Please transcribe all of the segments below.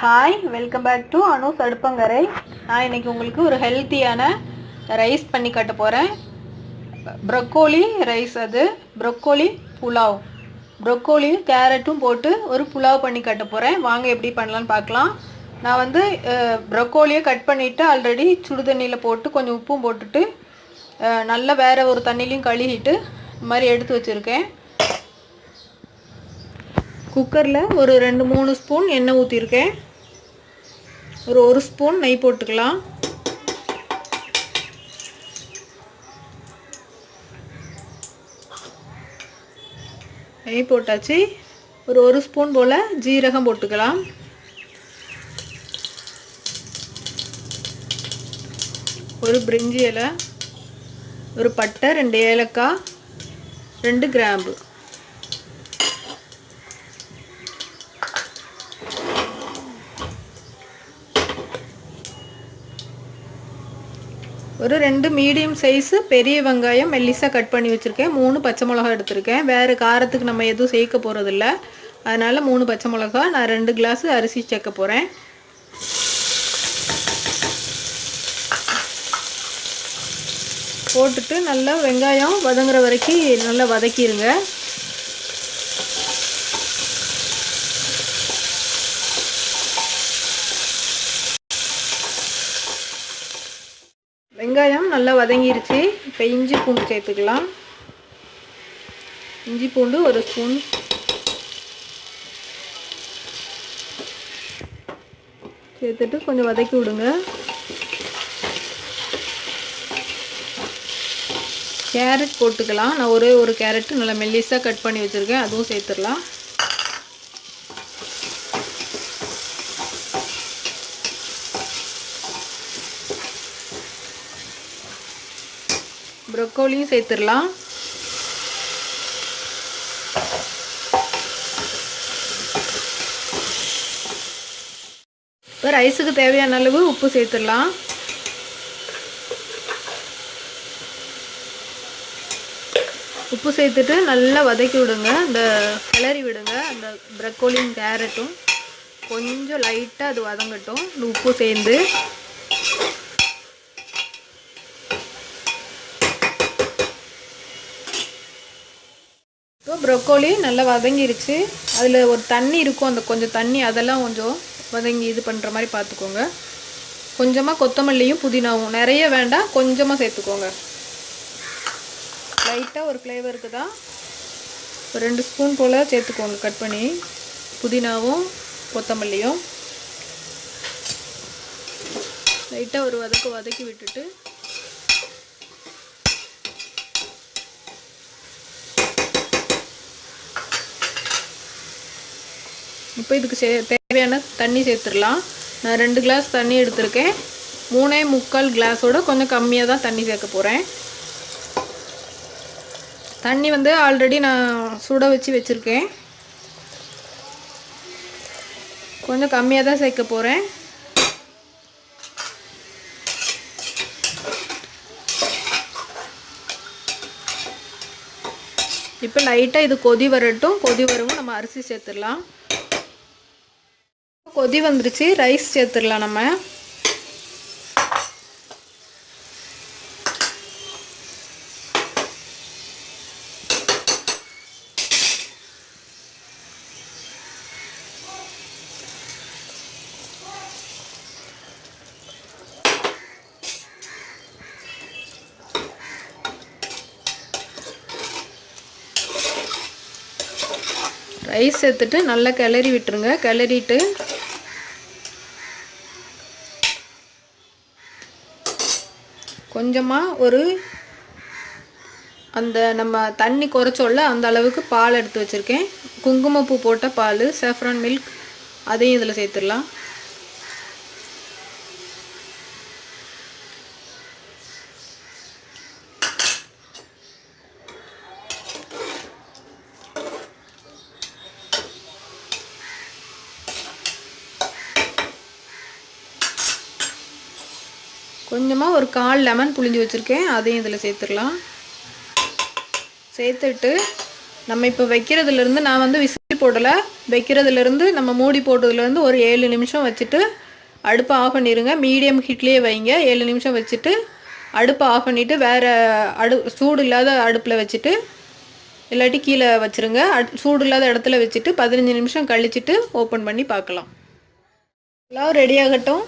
Hi, welcome back to Anu's அடுப்பங்கரை. நான் இன்றைக்கி உங்களுக்கு ஒரு ஹெல்த்தியான ரைஸ் பண்ணி காட்ட போகிறேன். ப்ரொக்கோலி ரைஸ், அது ப்ரொக்கோலி புலாவ். ப்ரொக்கோலியும் கேரட்டும் போட்டு ஒரு புலாவ் பண்ணி காட்ட போகிறேன். வாங்க எப்படி பண்ணலான்னு பார்க்கலாம். நான் வந்து ப்ரொக்கோலியை கட் பண்ணிவிட்டு ஆல்ரெடி சுடு தண்ணியில் போட்டு கொஞ்சம் உப்பும் போட்டுட்டு நல்லா வேறு ஒரு தண்ணிலையும் கழுவிட்டு இந்த மாதிரி எடுத்து வச்சுருக்கேன். குக்கரில் ஒரு 2-3 ஸ்பூன் எண்ணெய் ஊற்றிருக்கேன். ஒரு ஸ்பூன் நெய் போட்டுக்கலாம். நெய் போட்டாச்சு. ஒரு ஸ்பூன் போல் ஜீரகம் போட்டுக்கலாம். ஒரு பிரிஞ்சி இலை, ஒரு பட்டை, 2 ஏலக்காய், 2 கிராம்பு. ஒரு 2 மீடியம் சைஸு பெரிய வெங்காயம் மெல்லிசாக கட் பண்ணி வச்சுருக்கேன். 3 பச்சை மிளகா எடுத்திருக்கேன். வேறு காரத்துக்கு நம்ம எதுவும் சேர்க்க போகிறதில்ல, அதனால் 3 பச்சை மிளகா. நான் 2 கிளாஸ் அரிசி சேர்க்க போகிறேன். போட்டுட்டு நல்லா வெங்காயம் வதங்குற வரைக்கும் நல்லா வதக்கிடுங்க. வெங்காயம் நல்லா வதங்கிருச்சு. இப்போ இஞ்சி பூண்டு சேர்த்துக்கலாம். இஞ்சி பூண்டு 1 ஸ்பூன் சேர்த்துட்டு கொஞ்சம் வதக்கி விடுங்க. கேரட் போட்டுக்கலாம். நான் ஒரு கேரட் நல்லா மெல்லிஸாக கட் பண்ணி வச்சுருக்கேன், அதுவும் சேர்த்துடலாம். ப்ரொக்கோலியும் சேர்த்துடலாம். இப்போ ரைஸுக்கு தேவையான அளவு உப்பு சேர்த்துடலாம். உப்பு சேர்த்துட்டு நல்லா வதக்கி விடுங்க. இந்த கிளறி விடுங்க. அந்த ப்ரொக்கோலியும் கேரட்டும் கொஞ்சம் லைட்டாக அது வதங்கட்டும், இந்த உப்பு சேர்ந்து. இப்போ ப்ரொக்கோலி நல்லா வதங்கிருச்சு. அதில் ஒரு தண்ணி இருக்கும், அந்த கொஞ்சம் தண்ணி அதெல்லாம் கொஞ்சம் வதங்கி இது பண்ணுற மாதிரி பார்த்துக்கோங்க. கொஞ்சமாக கொத்தமல்லியும் புதினாவும், நிறைய வேண்டாம், கொஞ்சமாக சேர்த்துக்கோங்க. லைட்டாக ஒரு ஃப்ளேவருக்கு தான். ஒரு 2 ஸ்பூன் போல் சேர்த்துக்கோங்க கட் பண்ணி புதினாவும் கொத்தமல்லியும். லைட்டாக ஒரு வதக்கி விட்டுட்டு இப்போ இதுக்கு தேவையான தண்ணி சேர்த்துடலாம். நான் 2 கிளாஸ் தண்ணி எடுத்திருக்கேன். 3.25 கிளாஸோட கொஞ்சம் கம்மியாக தான் தண்ணி சேர்க்க போகிறேன். தண்ணி வந்து ஆல்ரெடி நான் சுட வச்சுருக்கேன். கொஞ்சம் கம்மியாக தான் சேர்க்க போகிறேன். இப்போ லைட்டாக இது கொதி வரட்டும். கொதி வரவும் நம்ம அரிசி சேர்த்துடலாம். கொதி வந்துருச்சு, ரைஸ் சேர்த்துடலாம். நம்ம ரைஸ் சேர்த்துட்டு நல்லா கிளறி விட்டுருங்க. கிளறிட்டு கொஞ்சமாக அந்த நம்ம தண்ணி குறைச்சோல்ல அந்த அளவுக்கு பால் எடுத்து வச்சுருக்கேன். குங்குமப்பூ போட்ட பால், சாஃப்ரான் மில்க், அதையும் இதில் சேர்த்துடலாம். கொஞ்சமாக ஒரு 1/4 லெமன் புழிஞ்சு வச்சுருக்கேன், அதையும் இதில் சேர்த்துடலாம். சேர்த்துட்டு நம்ம இப்போ வைக்கிறதுலேருந்து நான் வந்து விசில் போடலை, வைக்கிறதுலேருந்து நம்ம மூடி போட்டதுலேருந்து ஒரு 7 நிமிஷம் வச்சுட்டு அடுப்பை ஆஃப் பண்ணிடுங்க. மீடியம் ஹீட்லேயே வைங்க. 7 நிமிஷம் வச்சுட்டு அடுப்பை ஆஃப் பண்ணிவிட்டு வேறு சூடு இல்லாத அடுப்பில் வச்சுட்டு இல்லாட்டி கீழே வச்சுருங்க. சூடு இல்லாத இடத்துல வச்சுட்டு 15 நிமிஷம் கழிச்சிட்டு ஓப்பன் பண்ணி பார்க்கலாம். எல்லாம் ரெடி ஆகட்டும்.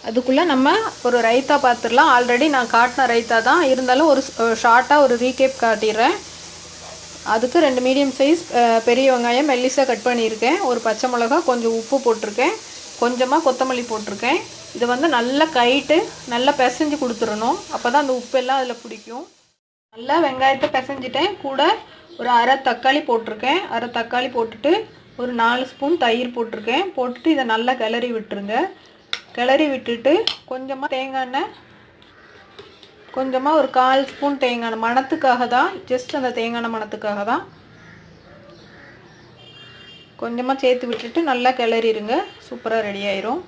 அதுக்குள்ளே நம்ம ஒரு ரைத்தா பார்த்துடலாம். ஆல்ரெடி நான் காட்டின ரைத்தா தான், இருந்தாலும் ஒரு ஷார்ட்டாக ஒரு ரீகேப் காட்டிடுறேன். அதுக்கு 2 மீடியம் சைஸ் பெரிய வெங்காயம் மெல்லிசாக கட் பண்ணியிருக்கேன், ஒரு பச்சை மிளகா, கொஞ்சம் உப்பு போட்டிருக்கேன், கொஞ்சமாக கொத்தமல்லி போட்டிருக்கேன். இதை வந்து நல்லா கைட்டு நல்லா பிசைஞ்சு கொடுத்துடணும். அப்போ தான் அந்த உப்பெல்லாம் அதில் பிடிக்கும். நல்லா வெங்காயத்தை பிசைஞ்சிட்டேன். கூட ஒரு அரை தக்காளி போட்டிருக்கேன். அரை தக்காளி போட்டுட்டு ஒரு 4 ஸ்பூன் தயிர் போட்டிருக்கேன். போட்டுட்டு இதை நல்லா கிளறி விட்டுருங்க. கிளறி விட்டுட்டு கொஞ்சமாக தேங்காய் எண்ணெய், கொஞ்சமாக ஒரு 1/4 ஸ்பூன் தேங்காய் எண்ணெய், மணத்துக்காக தான், ஜஸ்ட் அந்த தேங்காய் எண்ணெய் மணத்துக்காக தான் கொஞ்சமாக சேர்த்து விட்டுட்டு நல்லா கிளறிடுங்க. சூப்பராக ரெடி ஆயிரும்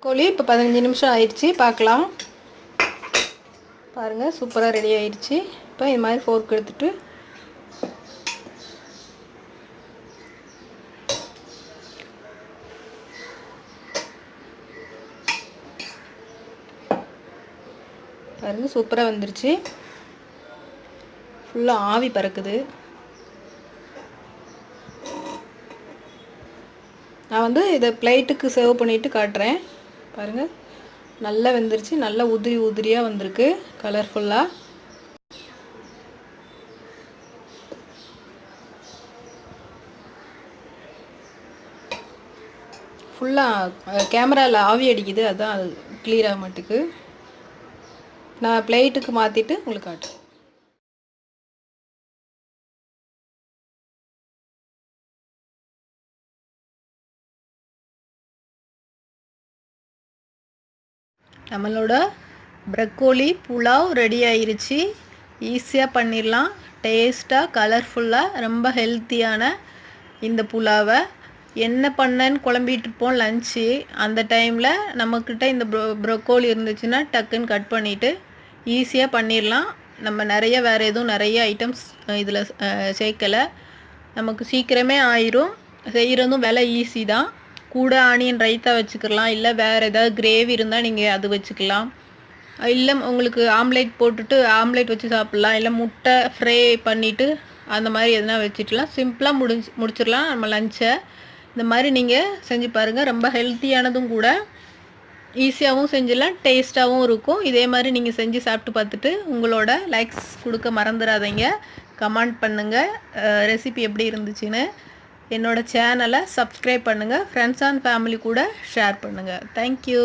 கோழி. இப்போ 15 நிமிஷம் ஆயிடுச்சு, பார்க்கலாம். பாருங்கள், சூப்பராக ரெடி ஆயிடுச்சு. இப்போ இது மாதிரி ஃபோர்க் எடுத்துட்டு பாருங்கள், சூப்பராக வந்துருச்சு. ஃபுல்லாக ஆவி பறக்குது. நான் வந்து இதை பிளேட்டுக்கு சர்வ் பண்ணிவிட்டு காட்டுறேன். பாருங்கள், நல்லா வெந்துருச்சு. நல்லா உதிரி உதிரியாக வந்திருக்கு, கலர்ஃபுல்லாக. ஃபுல்லாக கேமராவில் ஆவி அடிக்குது, அதுதான் அது கிளியர் ஆக மாட்டேக்கு. நான் பிளேட்டுக்கு மாற்றிட்டு உங்களுக்கு காட்டுறேன். நம்மளோட ப்ரக்கோலி புலாவ் ரெடி ஆயிருச்சு. ஈஸியாக பண்ணிடலாம். டேஸ்ட்டாக, கலர்ஃபுல்லாக, ரொம்ப ஹெல்த்தியான இந்த புலாவை என்ன பண்ணேன்னு குழம்பிட்டு இருப்போம் லன்ச்சு. அந்த டைமில் நம்மக்கிட்ட இந்த ப்ரொக்கோலி இருந்துச்சுன்னா டக்குன்னு கட் பண்ணிவிட்டு ஈஸியாக பண்ணிடலாம். நம்ம வேறு எதுவும் நிறைய ஐட்டம்ஸ் இதில் சேர்க்கலை. நமக்கு சீக்கிரமே ஆயிரும். செய்கிறதும் விலை ஈஸி தான். கூட ஆனியன் ரைத்தா வச்சுக்கலாம், இல்லை வேறு ஏதாவது கிரேவி இருந்தால் நீங்கள் அது வச்சுக்கலாம். இல்லை உங்களுக்கு ஆம்லேட் போட்டுட்டு ஆம்லேட் வச்சு சாப்பிட்லாம், இல்லை முட்டை ஃப்ரை பண்ணிவிட்டு அந்த மாதிரி எதுனா வச்சுக்கலாம். சிம்பிளாக முடிச்சிடலாம் நம்ம லஞ்சை. இந்த மாதிரி நீங்கள் செஞ்சு பாருங்கள். ரொம்ப ஹெல்த்தியானதும் கூட, ஈஸியாகவும் செஞ்சிடலாம், டேஸ்ட்டாகவும் இருக்கும். இதே மாதிரி நீங்கள் செஞ்சு சாப்பிட்டு பார்த்துட்டு உங்களோட லைக்ஸ் கொடுக்க மறந்துடாதீங்க. கமெண்ட் பண்ணுங்கள் ரெசிபி எப்படி இருந்துச்சுன்னு. என்னோடய சேனலை சப்ஸ்கிரைப் பண்ணுங்கள். ஃப்ரெண்ட்ஸ் அண்ட் ஃபேமிலி கூட ஷேர் பண்ணுங்கள். தேங்க்யூ.